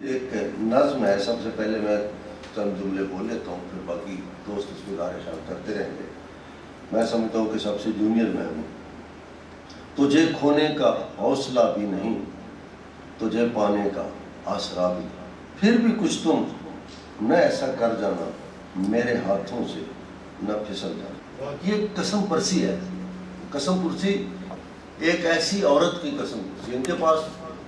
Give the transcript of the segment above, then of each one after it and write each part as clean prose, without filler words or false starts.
ایک نظم ہے، سب سے پہلے میں چند جملے بول لیتا ہوں، پھر باقی دوست اس میں دار شام کرتے رہیں گے۔ میں سمجھتا ہوں کہ سب سے جونیئر میں ہوں۔ تجھے کھونے کا حوصلہ بھی نہیں، تجھے پانے کا آسرا بھی، پھر بھی کچھ تم نہ ایسا کر جانا، میرے ہاتھوں سے نہ پھسل جانا۔ یہ قسم پرسی ہے۔ قسم پرسی ایک ایسی عورت کی قسم پرسی، ان کے پاس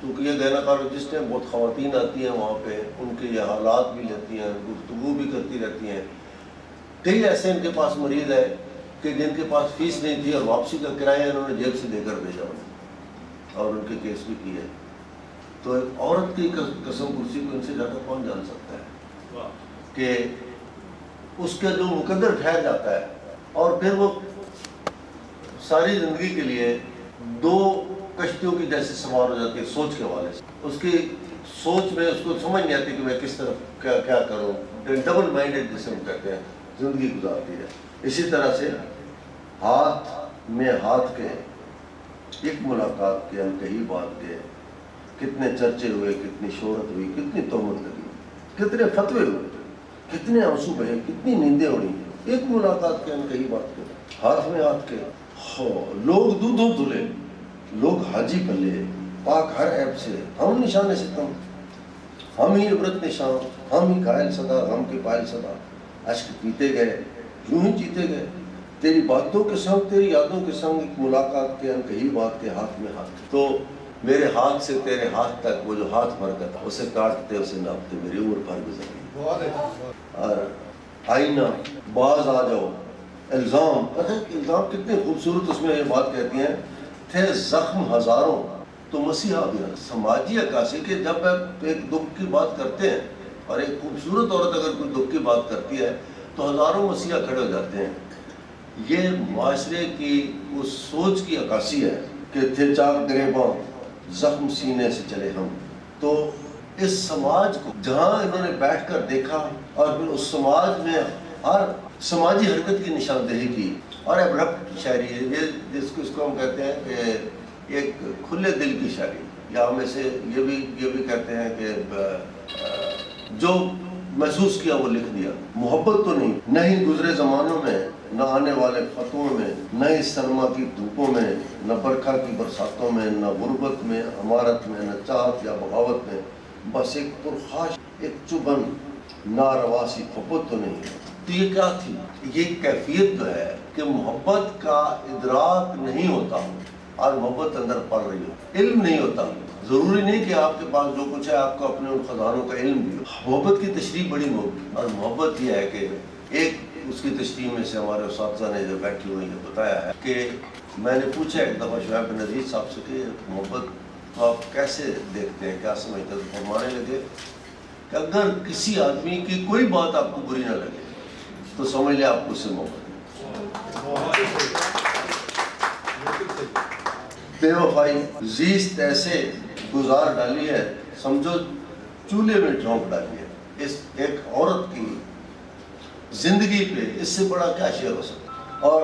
کیونکہ یہ گینیکالوجسٹ ہیں، بہت خواتین آتی ہیں وہاں پہ، ان کے یہ حالات بھی لیتی ہیں، گفتگو بھی کرتی رہتی ہیں۔ کئی ایسے ان کے پاس مریض ہیں کہ جن کے پاس فیس نہیں تھی اور واپسی کا کرایہ انہوں نے جیب سے دے کر بھیجا اور ان کے کیس بھی کیے۔ تو ایک عورت کی قسم پرسی کو ان سے زیادہ کون جان سکتا ہے کہ اس کا جو مقدر ٹھہر جاتا ہے اور پھر وہ ساری زندگی کے لیے دو کشتیوں کی جیسے سوار ہو جاتی ہے سوچ کے حوالے سے۔ اس کی سوچ میں اس کو سمجھ نہیں آتی کہ میں کس طرف کیا کروں، ڈبل مائنڈڈ جسے ہم کہتے ہیں، زندگی گزارتی ہے۔ اسی طرح سے ہاتھ میں ہاتھ کے ایک ملاقات کے انکہی بات کے کتنے چرچے ہوئے، کتنی شہرت ہوئی، کتنی تہمت لگی، کتنے فتوے ہوئے، کتنے آنسو بہے، کتنی نیندیں اڑی، ایک ملاقات کے انکہی بات کے ہاتھ میں ہاتھ کے۔ لوگ دودھوں دھلے، لوگ حاجی پلے، پاک ہر عیب سے، ہم نشان ستم، ہم ہی عبرت نشان، ہم ہی قائل صدا، غم کے پائل صدا، اشک پیتے گئے، یوں ہی جیتے گئے، تیری باتوں کے سنگ، تیری یادوں کے سنگ، ایک ملاقات کے انکہی بات کے ہاتھ میں ہاتھ۔ تو میرے ہاتھ سے تیرے ہاتھ تک وہ جو ہاتھ بھر کا تھا، اسے کاٹتے اسے ناپتے میری عمر بھر گزر گئی۔ اور آئینہ، باز آ جاؤ، الزام، الزام کتنے خوبصورت اس میں یہ بات کہتی ہیں، تھے زخم ہزاروں تو مسیحا بھی۔ سماجی عکاسی کے جب آپ ایک دکھ کی بات کرتے ہیں اور ایک خوبصورت عورت اگر کوئی دکھ کی بات کرتی ہے تو ہزاروں مسیحا کھڑے ہو جاتے ہیں۔ یہ معاشرے کی اس سوچ کی عکاسی ہے کہ تھے چاک گریباں زخم سینے سے چلے ہم۔ تو اس سماج کو جہاں انہوں نے بیٹھ کر دیکھا اور پھر اس سماج میں ہر سماجی حرکت کی نشاندہی کی، اور ایبرپٹ شاعری ہے یہ، جس کو ہم کہتے ہیں کہ ایک کھلے دل کی شاعری، یا ہم اسے یہ بھی کہتے ہیں کہ جو محسوس کیا وہ لکھ دیا۔ محبت تو نہیں گزرے زمانوں میں، نہ آنے والے فتووں میں، نہ اس سرما کی دھوپوں میں، نہ برکھا کی برساتوں میں، نہ غربت میں، عمارت میں، نہ چاہت یا بغاوت میں، بس ایک پرخاش، ایک چبن ناروا سی محبت تو نہیں۔ تو یہ کیا تھی؟ یہ کیفیت جو ہے کہ محبت کا ادراک نہیں ہوتا اور محبت اندر پڑ رہی ہو، علم نہیں ہوتا۔ ضروری نہیں کہ آپ کے پاس جو کچھ ہے آپ کو اپنے ان خزانوں کا علم بھی ہو۔ محبت کی تشریح بڑی محبت، اور محبت یہ ہے کہ ایک اس کی تشریح میں سے ہمارے اساتذہ نے جو بیٹھے ہوئے یہ بتایا ہے کہ میں نے پوچھا ایک دفعہ شعیب بن عزیز صاحب سے کہ محبت تو آپ کیسے دیکھتے ہیں، کیا سمجھتے ہیں؟ تو فرمانے لگے کہ اگر کسی آدمی کی کوئی بات آپ کو بری نہ لگے تو سمجھ لیں آپ کو اس سے محبت ہے۔ بے وفائی زیست ایسے گزار ڈالی ہے، سمجھو چولہے میں جھونک ڈالی ہے۔ اس ایک عورت کی زندگی پہ اس سے بڑا کیا شعر ہو سکتا؟ اور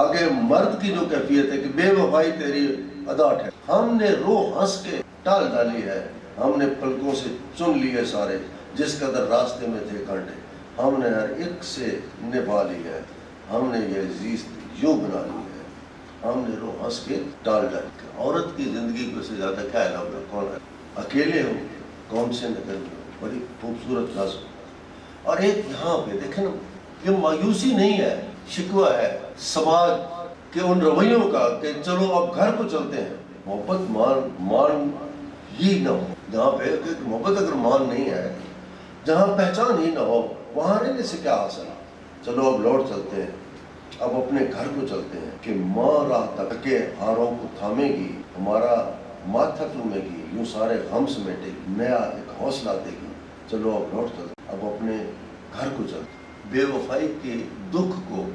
آگے مرد کی جو کیفیت ہے کہ بے وفائی تیری ادا ہے، ہم نے روح ہنس کے ٹال ڈالی ہے، ہم نے پلکوں سے چن لیے سارے جس قدر راستے میں تھے کانٹے، ہم نے ہر ایک سے نبھا لی ہے، ہم نے یہ زیست یوں بنا لی ہے، ہم نے روح ہنس کے ٹال ڈالی۔ عورت کی زندگی کو سے زیادہ کیا ہے؟ کون ہے؟ اکیلے ہو کون سے نگر میں ہو، بڑی خوبصورت نظم۔ اور ایک یہاں پہ دیکھیں نا، یہ مایوسی نہیں ہے، شکوہ ہے سماج کے ان رویوں کا کہ چلو اب گھر کو چلتے ہیں۔ محبت مان ہی نہ ہو، جہاں پہ محبت اگر مان نہیں ہے، جہاں پہچان ہی نہ ہو، وہاں رہنے سے کیا حاصل؟ چلو اب لوٹ چلتے ہیں، اب اپنے گھر کو چلتے ہیں کہ ماں راہ تک کے ہاروں کو تھامے گی، ہمارا ماتھا چومے گی، یوں سارے غم سمیٹے گی، نیا ایک حوصلہ دے گی، چلو اب لوٹ چلتے ہیں، اب اپنے گھر کو چلتے ہیں۔ بے وفائی کے دکھ کو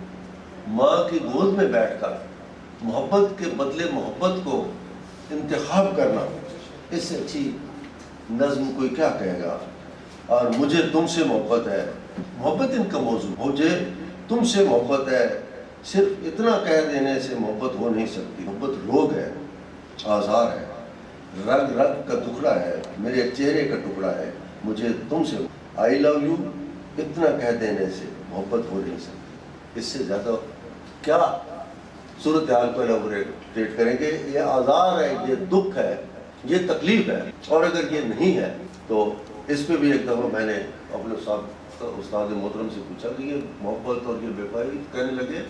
ماں کی گود میں بیٹھ کر محبت کے بدلے محبت کو انتخاب کرنا، اس سے اچھی نظم کوئی کیا کہے گا؟ اور مجھے تم سے محبت ہے، محبت ان کا موضوع، مجھے تم سے محبت ہے، صرف اتنا کہہ دینے سے محبت ہو نہیں سکتی۔ محبت روگ ہے، آزار ہے، رگ رگ کا ٹکڑا ہے، میرے چہرے کا ٹکڑا ہے، مجھے تم سے آئی لو یو اتنا کہہ دینے سے محبت ہو نہیں سکتی، اس سے زیادہ کیا صورتحال کو ایلیبوریٹ کریں گے؟ یہ آزار ہے، یہ دکھ ہے، یہ تکلیف ہے، اور اگر یہ نہیں ہے تو اس پہ بھی ایک دفعہ میں نے اپنے استاد محترم سے پوچھا کہ یہ محبت اور یہ بے پائی، کہنے لگے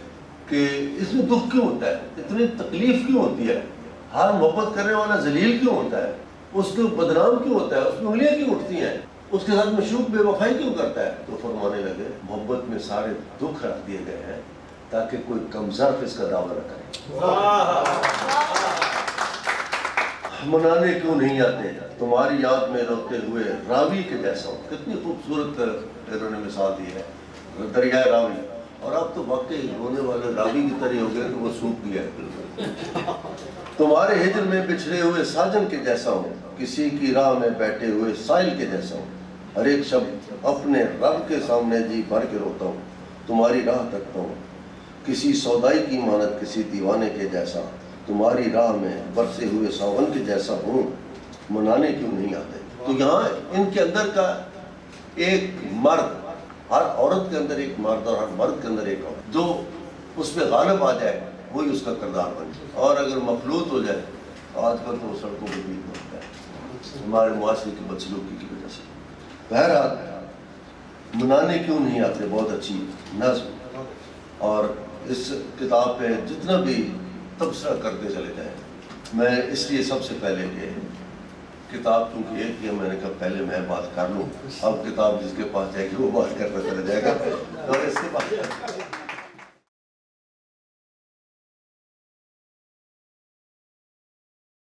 کہ اس میں دکھ کیوں ہوتا ہے، اتنی تکلیف کیوں ہوتی ہے، ہر محبت کرنے والا ذلیل کیوں ہوتا ہے، اس کو بدنام کیوں ہوتا ہے، اس میں انگلیاں کیوں اٹھتی ہیں، اس کے ساتھ مشوق بے وفائی کیوں کرتا ہے؟ تو فرمانے لگے محبت میں سارے دکھ رکھ دیے گئے ہیں تاکہ کوئی کمزرف اس کا دعویٰ نہ کرے۔ منانے کیوں نہیں آتے تمہاری یاد میں روتے ہوئے راوی کے جیسا ہوں، کتنی خوبصورت انہوں نے مثال دی ہے، دریائے راوی، اور اب تو واقعی رونے والے راوی کی طرح ہو گئے کہ وہ سوکھ گیا ہے۔ تمہارے ہجر میں بچھڑے ہوئے ساجن کے جیسا ہوں، کسی کی راہ میں بیٹھے ہوئے سائل کے جیسا ہوں، ہر ایک شب اپنے رب کے سامنے جی بھر کے روتا ہوں، تمہاری راہ تکتا ہوں کسی سودائی کی مانت کسی دیوانے کے جیسا، تمہاری راہ میں برسے ہوئے ساون کے جیسا ہوں، منانے کیوں نہیں آتے؟ تو یہاں ان کے اندر کا ایک مرد، ہر عورت کے اندر ایک مرد اور ہر مرد کے اندر ایک عورت، جو اس پہ غالب آ جائے وہی اس کا کردار بن جائے، اور اگر مخلوط ہو جائے، آج کل تو سڑکوں پہ بھی ہوتا ہے ہمارے معاشرے کی بدسلوکی کی وجہ سے۔ بہرحال منانے کیوں نہیں آتے بہت اچھی نظم، اور اس کتاب پہ جتنا بھی تبصرہ کرتے چلے جائیں، میں اس لیے سب سے پہلے کہ کتاب کیونکہ ایک ہے، میں نے کہا پہلے میں بات کر لوں، اب کتاب جس کے پاس جائے گی وہ بات کرتا چلا جائے گا، اور اس کے بعد